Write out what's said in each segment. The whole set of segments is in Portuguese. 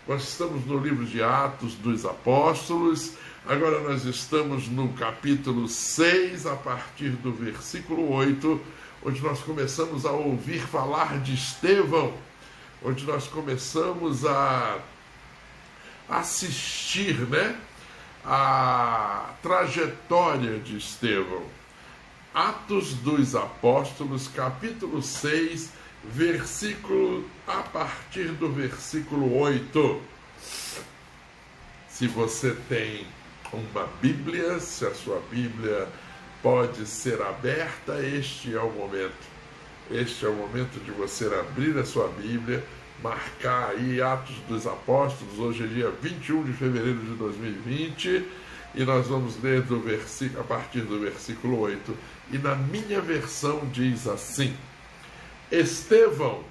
Nós estamos no livro de Atos dos Apóstolos. Agora nós estamos no capítulo 6, a partir do versículo 8, onde nós começamos a ouvir falar de Estevão, onde nós começamos a assistir, a trajetória de Estevão. Atos dos Apóstolos, capítulo 6, a partir do versículo 8. Se você tem uma Bíblia, se a sua Bíblia pode ser aberta, este é o momento. Este é o momento de você abrir a sua Bíblia, marcar aí Atos dos Apóstolos. Hoje é dia 21 de fevereiro de 2020 e nós vamos ler a partir do versículo 8. E na minha versão diz assim: Estevão,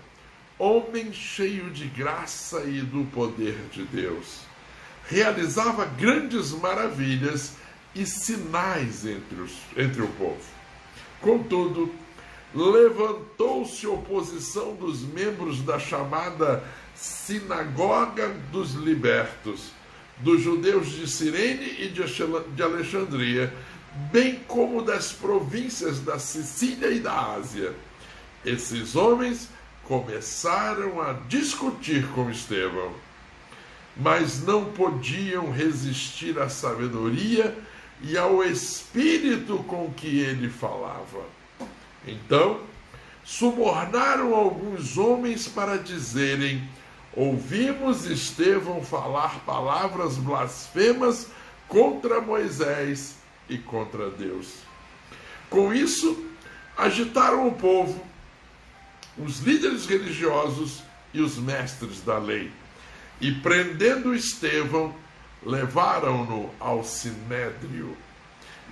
homem cheio de graça e do poder de Deus, realizava grandes maravilhas e sinais entre o povo. Contudo, levantou-se oposição dos membros da chamada Sinagoga dos Libertos, dos judeus de Cirene e de Alexandria, bem como das províncias da Sicília e da Ásia. Esses homens começaram a discutir com Estevão, mas não podiam resistir à sabedoria e ao espírito com que ele falava. Então, subornaram alguns homens para dizerem: ouvimos Estevão falar palavras blasfemas contra Moisés e contra Deus. Com isso, agitaram o povo, os líderes religiosos e os mestres da lei, e prendendo Estevão, levaram-no ao sinédrio.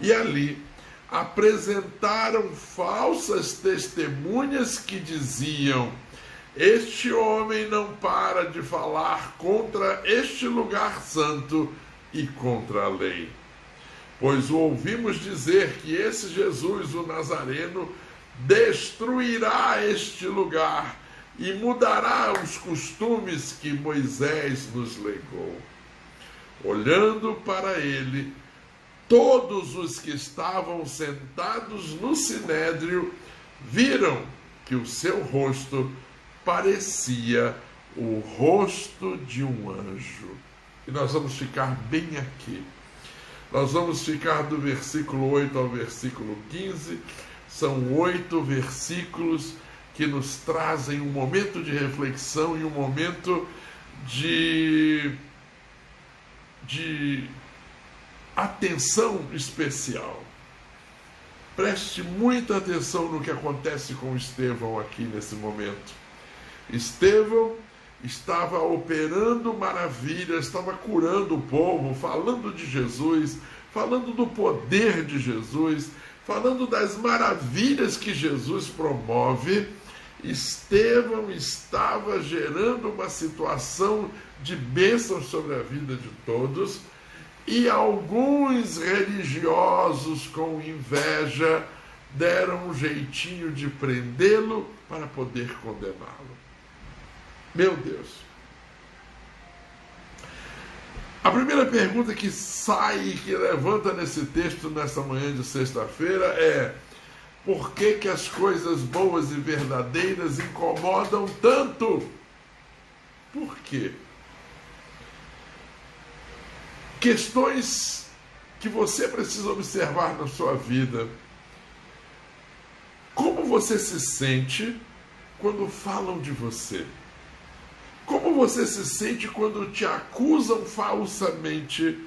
E ali apresentaram falsas testemunhas que diziam: este homem não para de falar contra este lugar santo e contra a lei. Pois o ouvimos dizer que esse Jesus, o Nazareno, destruirá este lugar e mudará os costumes que Moisés nos legou. Olhando para ele, todos os que estavam sentados no sinédrio viram que o seu rosto parecia o rosto de um anjo. E nós vamos ficar bem aqui. Nós vamos ficar do versículo 8 ao versículo 15. São 8 versículos que nos trazem um momento de reflexão e um momento de atenção especial. Preste muita atenção no que acontece com Estevão aqui nesse momento. Estevão estava operando maravilhas, estava curando o povo, falando de Jesus, falando do poder de Jesus, falando das maravilhas que Jesus promove. Estevão estava gerando uma situação de bênção sobre a vida de todos, e alguns religiosos com inveja deram um jeitinho de prendê-lo para poder condená-lo. Meu Deus! A primeira pergunta que sai, que levanta nesse texto nessa manhã de sexta-feira é: por que as coisas boas e verdadeiras incomodam tanto? Por quê? Questões que você precisa observar na sua vida. Como você se sente quando falam de você? Como você se sente quando te acusam falsamente?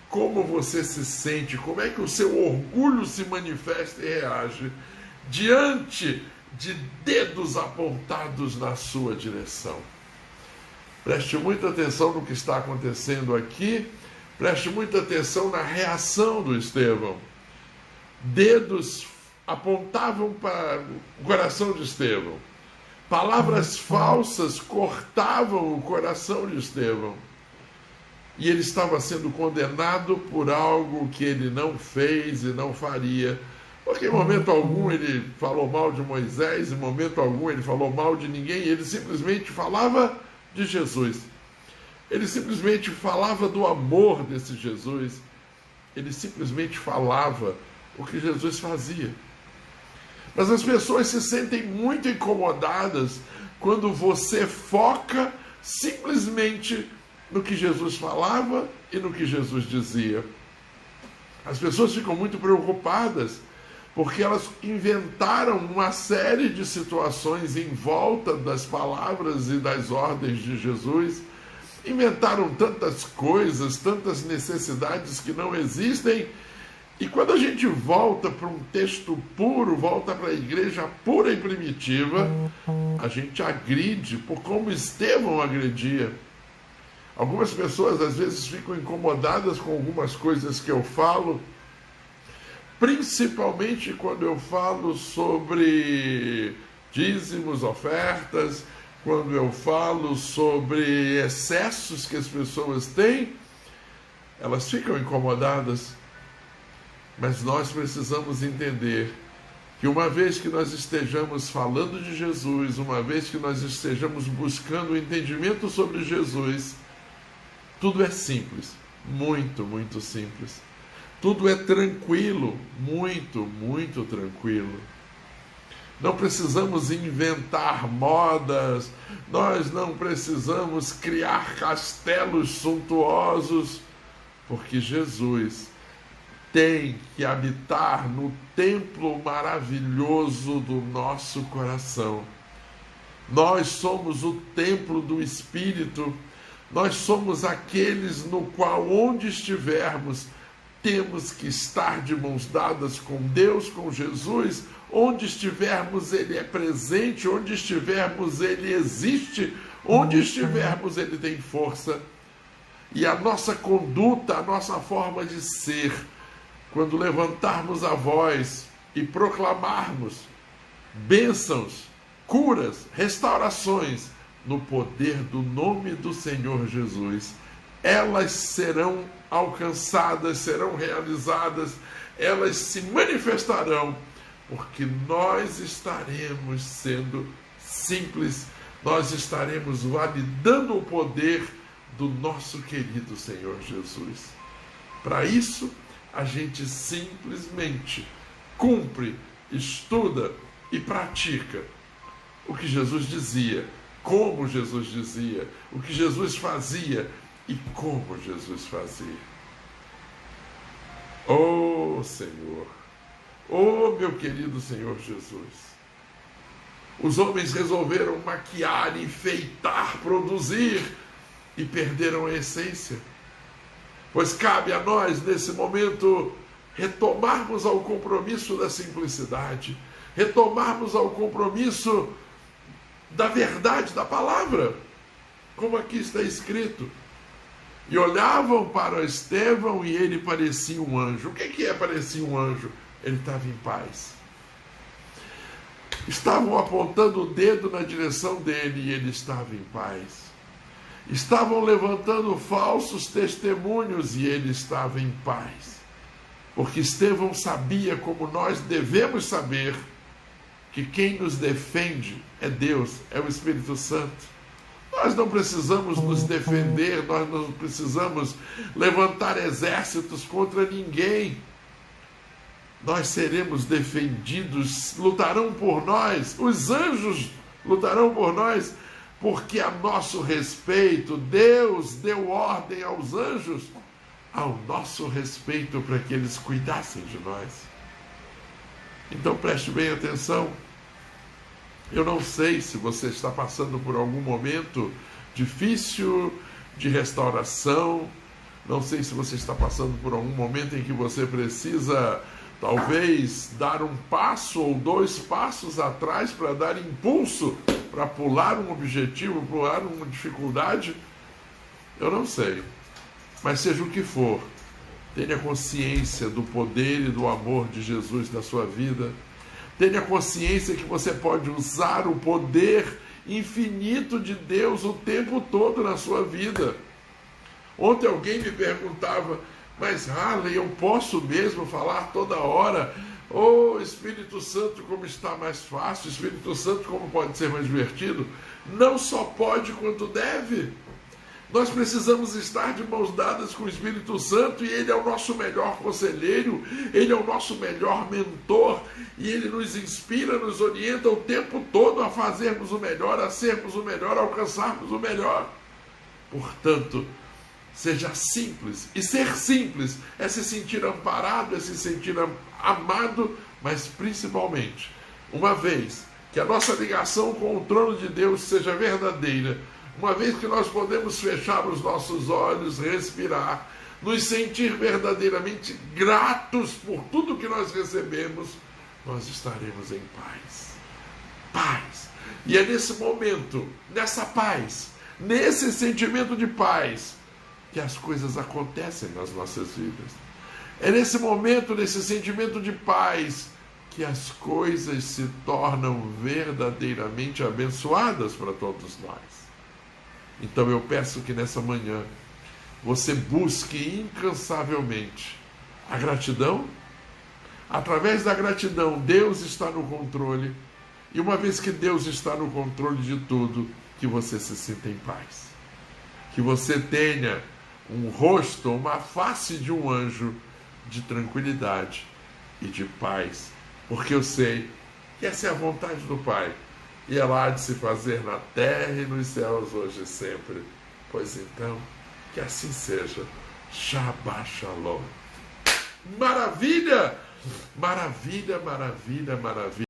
Como você se sente? Como é que o seu orgulho se manifesta e reage diante de dedos apontados na sua direção? Preste muita atenção no que está acontecendo aqui. Preste muita atenção na reação do Estevão. Dedos apontavam para o coração de Estevão. Palavras falsas cortavam o coração de Estevão. E ele estava sendo condenado por algo que ele não fez e não faria. Porque em momento algum ele falou mal de Moisés, em momento algum ele falou mal de ninguém, ele simplesmente falava de Jesus. Ele simplesmente falava do amor desse Jesus. Ele simplesmente falava o que Jesus fazia. Mas as pessoas se sentem muito incomodadas quando você foca simplesmente no que Jesus falava e no que Jesus dizia. As pessoas ficam muito preocupadas porque elas inventaram uma série de situações em volta das palavras e das ordens de Jesus, inventaram tantas coisas, tantas necessidades que não existem, e quando a gente volta para um texto puro, volta para a igreja pura e primitiva, a gente agride por como Estevão agredia. Algumas pessoas às vezes ficam incomodadas com algumas coisas que eu falo, principalmente quando eu falo sobre dízimos, ofertas, quando eu falo sobre excessos que as pessoas têm, elas ficam incomodadas. Mas nós precisamos entender que uma vez que nós estejamos falando de Jesus, uma vez que nós estejamos buscando o entendimento sobre Jesus, tudo é simples, muito, muito simples. Tudo é tranquilo, muito, muito tranquilo. Não precisamos inventar modas, nós não precisamos criar castelos suntuosos, porque Jesus tem que habitar no templo maravilhoso do nosso coração. Nós somos o templo do Espírito, nós somos aqueles no qual, onde estivermos, temos que estar de mãos dadas com Deus, com Jesus. Onde estivermos, Ele é presente. Onde estivermos, Ele existe. Onde estivermos, Ele tem força. E a nossa conduta, a nossa forma de ser, quando levantarmos a voz e proclamarmos bênçãos, curas, restaurações, no poder do nome do Senhor Jesus, elas serão alcançadas, serão realizadas, elas se manifestarão, porque nós estaremos sendo simples, nós estaremos validando o poder do nosso querido Senhor Jesus. Para isso, a gente simplesmente cumpre, estuda e pratica o que Jesus dizia, como Jesus dizia, o que Jesus fazia e como Jesus fazia. Oh Senhor, oh meu querido Senhor Jesus, os homens resolveram maquiar, enfeitar, produzir e perderam a essência. Pois cabe a nós, nesse momento, retomarmos ao compromisso da simplicidade, retomarmos ao compromisso da verdade da palavra, como aqui está escrito. E olhavam para Estevão e ele parecia um anjo. O que é parecia um anjo? Ele estava em paz. Estavam apontando o dedo na direção dele e ele estava em paz. Estavam levantando falsos testemunhos e ele estava em paz. Porque Estevão sabia, como nós devemos saber, que quem nos defende é Deus, é o Espírito Santo. Nós não precisamos nos defender, nós não precisamos levantar exércitos contra ninguém. Nós seremos defendidos, lutarão por nós, os anjos lutarão por nós, porque a nosso respeito, Deus deu ordem aos anjos ao nosso respeito para que eles cuidassem de nós. Então preste bem atenção. Eu não sei se você está passando por algum momento difícil de restauração, não sei se você está passando por algum momento em que você precisa, talvez, dar um passo ou 2 passos atrás para dar impulso, para pular um objetivo, pular uma dificuldade. Eu não sei, mas seja o que for, tenha consciência do poder e do amor de Jesus na sua vida. Tenha consciência que você pode usar o poder infinito de Deus o tempo todo na sua vida. Ontem alguém me perguntava, mas Harley, eu posso mesmo falar toda hora? Oh, Espírito Santo, como está mais fácil, Espírito Santo, como pode ser mais divertido? Não só pode, quanto deve. Nós precisamos estar de mãos dadas com o Espírito Santo, e Ele é o nosso melhor conselheiro, Ele é o nosso melhor mentor, e Ele nos inspira, nos orienta o tempo todo a fazermos o melhor, a sermos o melhor, a alcançarmos o melhor. Portanto, seja simples, e ser simples é se sentir amparado, é se sentir amado, mas principalmente, uma vez que a nossa ligação com o trono de Deus seja verdadeira, uma vez que nós podemos fechar os nossos olhos, respirar, nos sentir verdadeiramente gratos por tudo que nós recebemos, nós estaremos em paz. Paz. E é nesse momento, nessa paz, nesse sentimento de paz, que as coisas acontecem nas nossas vidas. É nesse momento, nesse sentimento de paz, que as coisas se tornam verdadeiramente abençoadas para todos nós. Então eu peço que nessa manhã você busque incansavelmente a gratidão. Através da gratidão, Deus está no controle. E uma vez que Deus está no controle de tudo, que você se sinta em paz. Que você tenha um rosto, uma face de um anjo de tranquilidade e de paz. Porque eu sei que essa é a vontade do Pai. E ela há de se fazer na terra e nos céus hoje e sempre. Pois então, que assim seja. Shabbat Shalom. Maravilha! Maravilha, maravilha, maravilha.